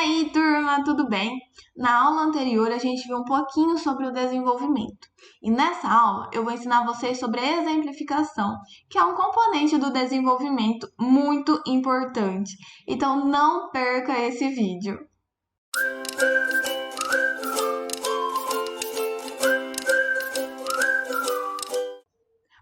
aí, turma, tudo bem? Na aula anterior, a gente viu um pouquinho sobre o desenvolvimento. E nessa aula, eu vou ensinar vocês sobre a exemplificação, que é um componente do desenvolvimento muito importante. Então, não perca esse vídeo.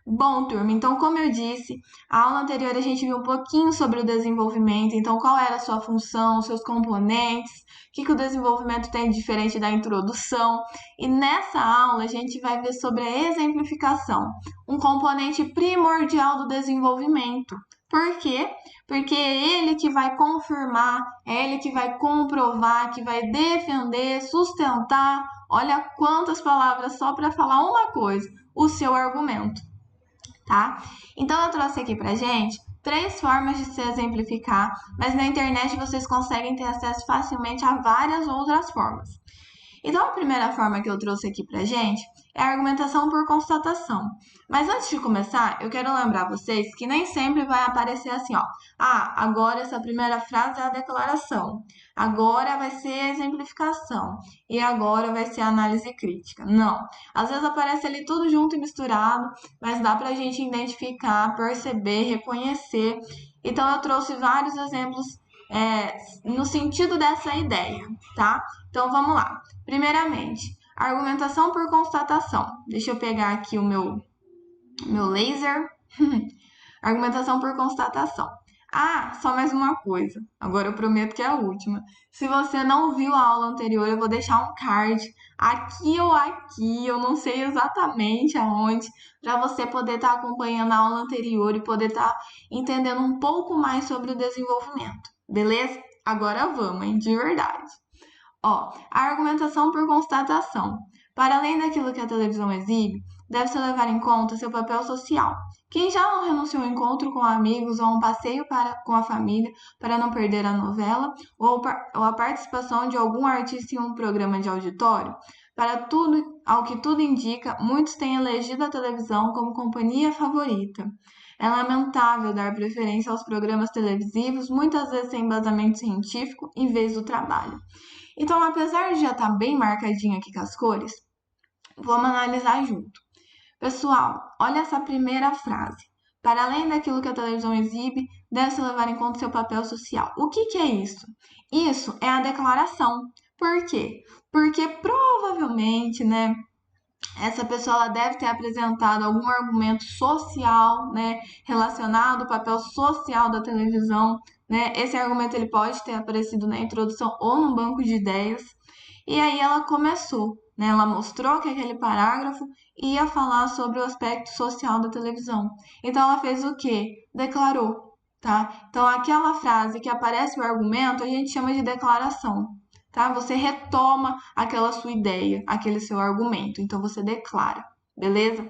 Bom, turma, então, como eu disse, a aula anterior a gente viu um pouquinho sobre o desenvolvimento, então qual era a sua função, seus componentes, o que o desenvolvimento tem de diferente da introdução. E nessa aula a gente vai ver sobre a exemplificação, um componente primordial do desenvolvimento. Por quê? Porque é ele que vai confirmar, é ele que vai comprovar, que vai defender, sustentar. Olha quantas palavras só para falar uma coisa, o seu argumento. Tá? Então, eu trouxe aqui pra gente 3 formas de se exemplificar, mas na internet vocês conseguem ter acesso facilmente a várias outras formas. Então, a primeira forma que eu trouxe aqui pra gente é a argumentação por constatação. Mas antes de começar, eu quero lembrar vocês que nem sempre vai aparecer assim, ó. Agora essa primeira frase é a declaração. Agora vai ser a exemplificação. E agora vai ser a análise crítica. Não. Às vezes aparece ali tudo junto e misturado, mas dá pra gente identificar, perceber, reconhecer. Então, eu trouxe vários exemplos no sentido dessa ideia, tá? Então, vamos lá. Primeiramente, argumentação por constatação. Deixa eu pegar aqui o meu laser. Argumentação por constatação. Só mais uma coisa. Agora eu prometo que é a última. Se você não viu a aula anterior, eu vou deixar um card aqui ou aqui, eu não sei exatamente aonde, para você poder estar acompanhando a aula anterior e poder estar entendendo um pouco mais sobre o desenvolvimento. Beleza? Agora vamos, hein? De verdade. A argumentação por constatação. Para além daquilo que a televisão exibe, deve-se levar em conta seu papel social. Quem já não renunciou a um encontro com amigos ou a um passeio com a família para não perder a novela ou a participação de algum artista em um programa de auditório? Ao que tudo indica, muitos têm elegido a televisão como companhia favorita. É lamentável dar preferência aos programas televisivos, muitas vezes sem embasamento científico, em vez do trabalho. Então, apesar de já estar bem marcadinho aqui com as cores, vamos analisar junto. Pessoal, olha essa primeira frase. Para além daquilo que a televisão exibe, deve-se levar em conta seu papel social. O que é isso? Isso é a declaração. Por quê? Porque provavelmente, essa pessoa ela deve ter apresentado algum argumento social, relacionado ao papel social da televisão, Esse argumento ele pode ter aparecido na introdução ou no banco de ideias. E aí ela começou, Ela mostrou que aquele parágrafo ia falar sobre o aspecto social da televisão. Então ela fez o quê? Declarou, tá? Então aquela frase que aparece o argumento, a gente chama de declaração. Tá? Você retoma aquela sua ideia, aquele seu argumento. Então, você declara, beleza?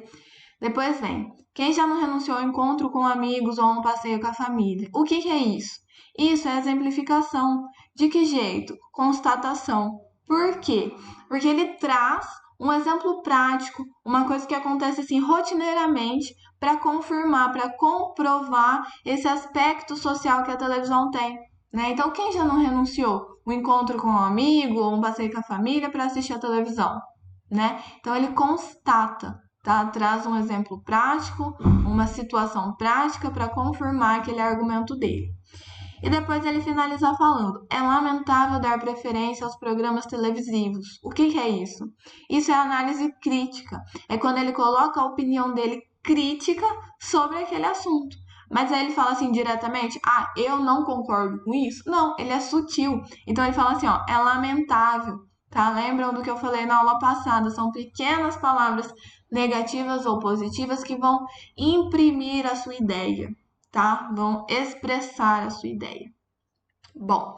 Depois vem, quem já não renunciou ao encontro com amigos ou a um passeio com a família? O que é isso? Isso é exemplificação. De que jeito? Constatação. Por quê? Porque ele traz um exemplo prático, uma coisa que acontece assim rotineiramente para confirmar, para comprovar esse aspecto social que a televisão tem. Então, quem já não renunciou? Um encontro com um amigo ou um passeio com a família para assistir a televisão, Então, ele constata, tá? Traz um exemplo prático, uma situação prática para confirmar aquele argumento dele. E depois ele finaliza falando, é lamentável dar preferência aos programas televisivos. O que é isso? Isso é análise crítica. É quando ele coloca a opinião dele crítica sobre aquele assunto. Mas aí ele fala assim diretamente, eu não concordo com isso? Não, ele é sutil. Então ele fala assim, é lamentável, tá? Lembram do que eu falei na aula passada? São pequenas palavras negativas ou positivas que vão imprimir a sua ideia, tá? Vão expressar a sua ideia. Bom,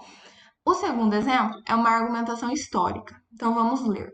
o segundo exemplo é uma argumentação histórica. Então vamos ler.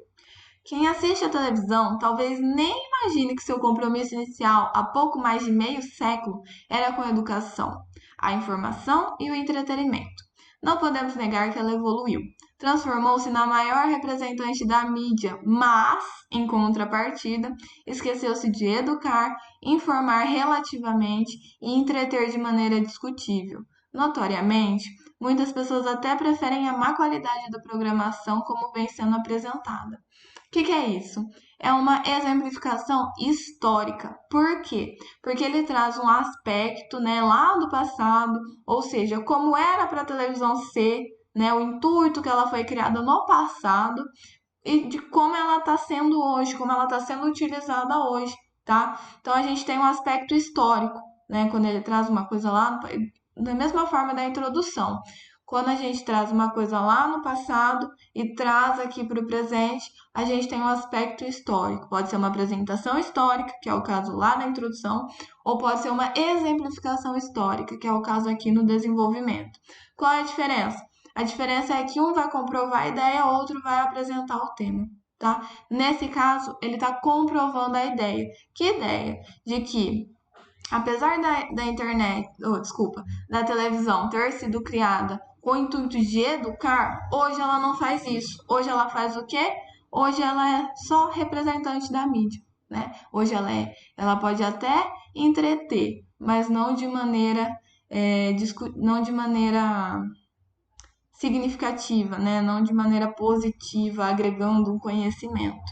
Quem assiste à televisão talvez nem imagine que seu compromisso inicial, há pouco mais de meio século, era com a educação, a informação e o entretenimento. Não podemos negar que ela evoluiu. Transformou-se na maior representante da mídia, mas, em contrapartida, esqueceu-se de educar, informar relativamente e entreter de maneira discutível. Notoriamente, muitas pessoas até preferem a má qualidade da programação como vem sendo apresentada. O que é isso? É uma exemplificação histórica. Por quê? Porque ele traz um aspecto, né, lá do passado, ou seja, como era para a televisão ser, né, o intuito que ela foi criada no passado e de como ela está sendo hoje, como ela está sendo utilizada hoje, tá? Então a gente tem um aspecto histórico, né, quando ele traz uma coisa lá, da mesma forma da introdução. Quando a gente traz uma coisa lá no passado e traz aqui para o presente, a gente tem um aspecto histórico. Pode ser uma apresentação histórica, que é o caso lá na introdução, ou pode ser uma exemplificação histórica, que é o caso aqui no desenvolvimento. Qual é a diferença? A diferença é que um vai comprovar a ideia, outro vai apresentar o tema, tá? Nesse caso, ele está comprovando a ideia. Que ideia? De que, apesar da internet, da televisão ter sido criada com o intuito de educar, hoje ela não faz isso. Hoje ela faz o quê? Hoje ela é só representante da mídia, né? Hoje ela pode até entreter, mas não de maneira, não de maneira significativa, né? Não de maneira positiva, agregando um conhecimento,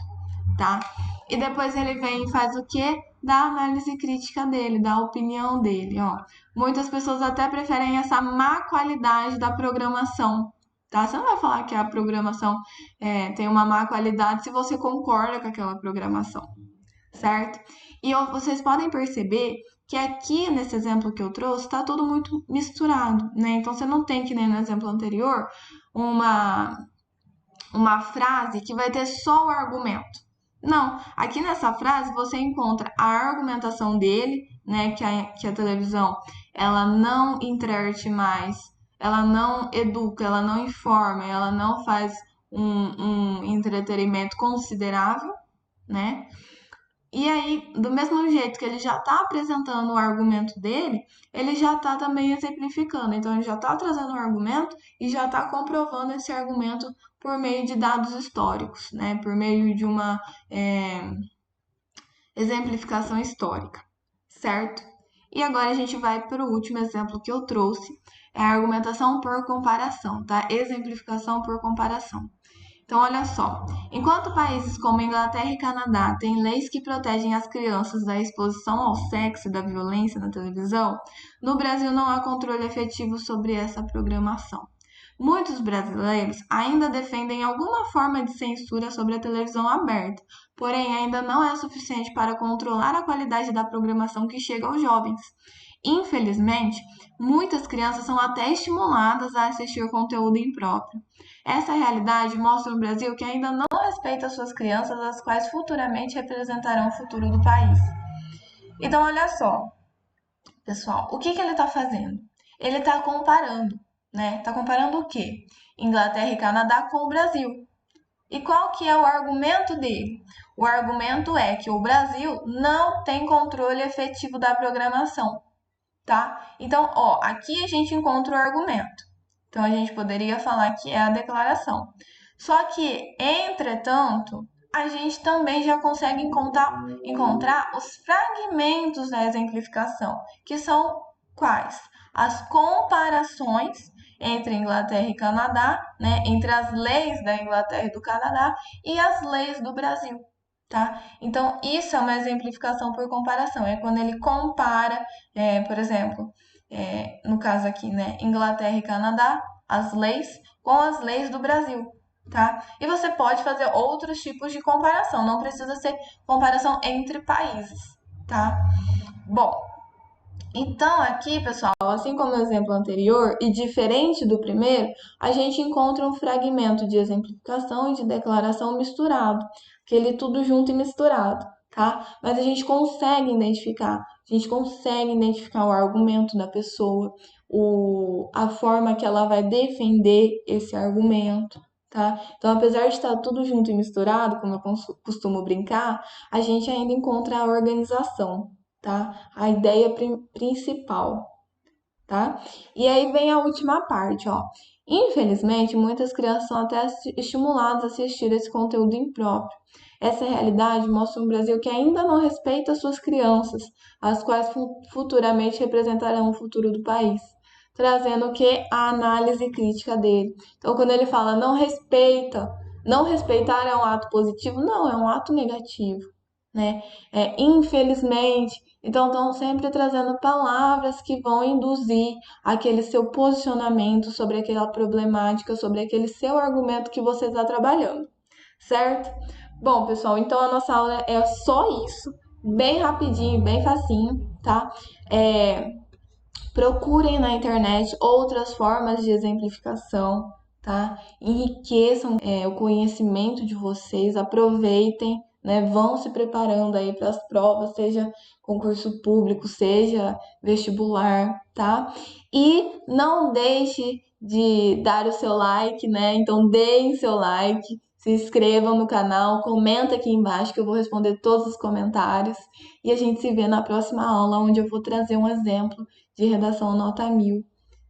tá? E depois ele vem e faz o quê? Da análise crítica dele, da opinião dele, ó. Muitas pessoas até preferem essa má qualidade da programação, tá? Você não vai falar que a programação tem uma má qualidade se você concorda com aquela programação, certo? E vocês podem perceber que aqui nesse exemplo que eu trouxe está tudo muito misturado, né? Então você não tem, que nem no exemplo anterior, uma frase que vai ter só o argumento. Não, aqui nessa frase você encontra a argumentação dele, né? Que a televisão ela não enterte mais, ela não educa, ela não informa, ela não faz um entretenimento considerável, né? E aí, do mesmo jeito que ele já está apresentando o argumento dele, ele já está também exemplificando. Então, ele já está trazendo um argumento e já está comprovando esse argumento por meio de dados históricos, né? Por meio de uma exemplificação histórica, certo? E agora a gente vai para o último exemplo que eu trouxe, é a argumentação por comparação, tá? Exemplificação por comparação. Então, olha só. Enquanto países como Inglaterra e Canadá têm leis que protegem as crianças da exposição ao sexo e da violência na televisão, no Brasil não há controle efetivo sobre essa programação. Muitos brasileiros ainda defendem alguma forma de censura sobre a televisão aberta, porém ainda não é suficiente para controlar a qualidade da programação que chega aos jovens. Infelizmente, muitas crianças são até estimuladas a assistir conteúdo impróprio. Essa realidade mostra um Brasil que ainda não respeita suas crianças, as quais futuramente representarão o futuro do país. Então, olha só, pessoal, o que ele está fazendo? Ele está comparando, né? Está comparando o quê? Inglaterra e Canadá com o Brasil. E qual que é o argumento dele? O argumento é que o Brasil não tem controle efetivo da programação, tá? Então, ó, aqui a gente encontra o argumento. Então, a gente poderia falar que é a declaração. Só que, entretanto, a gente também já consegue encontrar os fragmentos da exemplificação, que são quais? As comparações entre Inglaterra e Canadá, né? Entre as leis da Inglaterra e do Canadá e as leis do Brasil. Tá? Então, isso é uma exemplificação por comparação. É quando ele compara, por exemplo, no caso aqui, né, Inglaterra e Canadá, as leis com as leis do Brasil, tá? E você pode fazer outros tipos de comparação, não precisa ser comparação entre países, tá? Bom, então aqui, pessoal, assim como o exemplo anterior e diferente do primeiro, a gente encontra um fragmento de exemplificação e de declaração misturado, aquele tudo junto e misturado, tá? Mas a gente consegue identificar o argumento da pessoa, a forma que ela vai defender esse argumento, tá? Então, apesar de estar tudo junto e misturado, como eu costumo brincar, a gente ainda encontra a organização, tá? A ideia principal, tá? E aí vem a última parte, ó. Infelizmente, muitas crianças são até estimuladas a assistir esse conteúdo impróprio. Essa realidade mostra um Brasil que ainda não respeita suas crianças, as quais futuramente representarão o futuro do país. trazendo o que? A análise crítica dele. Então, quando ele fala não respeita, não respeitar é um ato positivo? Não, é um ato negativo, né? Infelizmente. Então, estão sempre trazendo palavras que vão induzir aquele seu posicionamento sobre aquela problemática, sobre aquele seu argumento que você está trabalhando, certo? Bom, pessoal, então a nossa aula é só isso, bem rapidinho, bem facinho, tá? Procurem na internet outras formas de exemplificação, tá? Enriqueçam o conhecimento de vocês, aproveitem, né? Vão se preparando aí para as provas, seja concurso público, seja vestibular, tá? E não deixe de dar o seu like, né? Então deem seu like, se inscrevam no canal, comenta aqui embaixo que eu vou responder todos os comentários e a gente se vê na próxima aula, onde eu vou trazer um exemplo de redação nota 1000,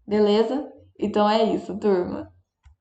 beleza? Então é isso, turma.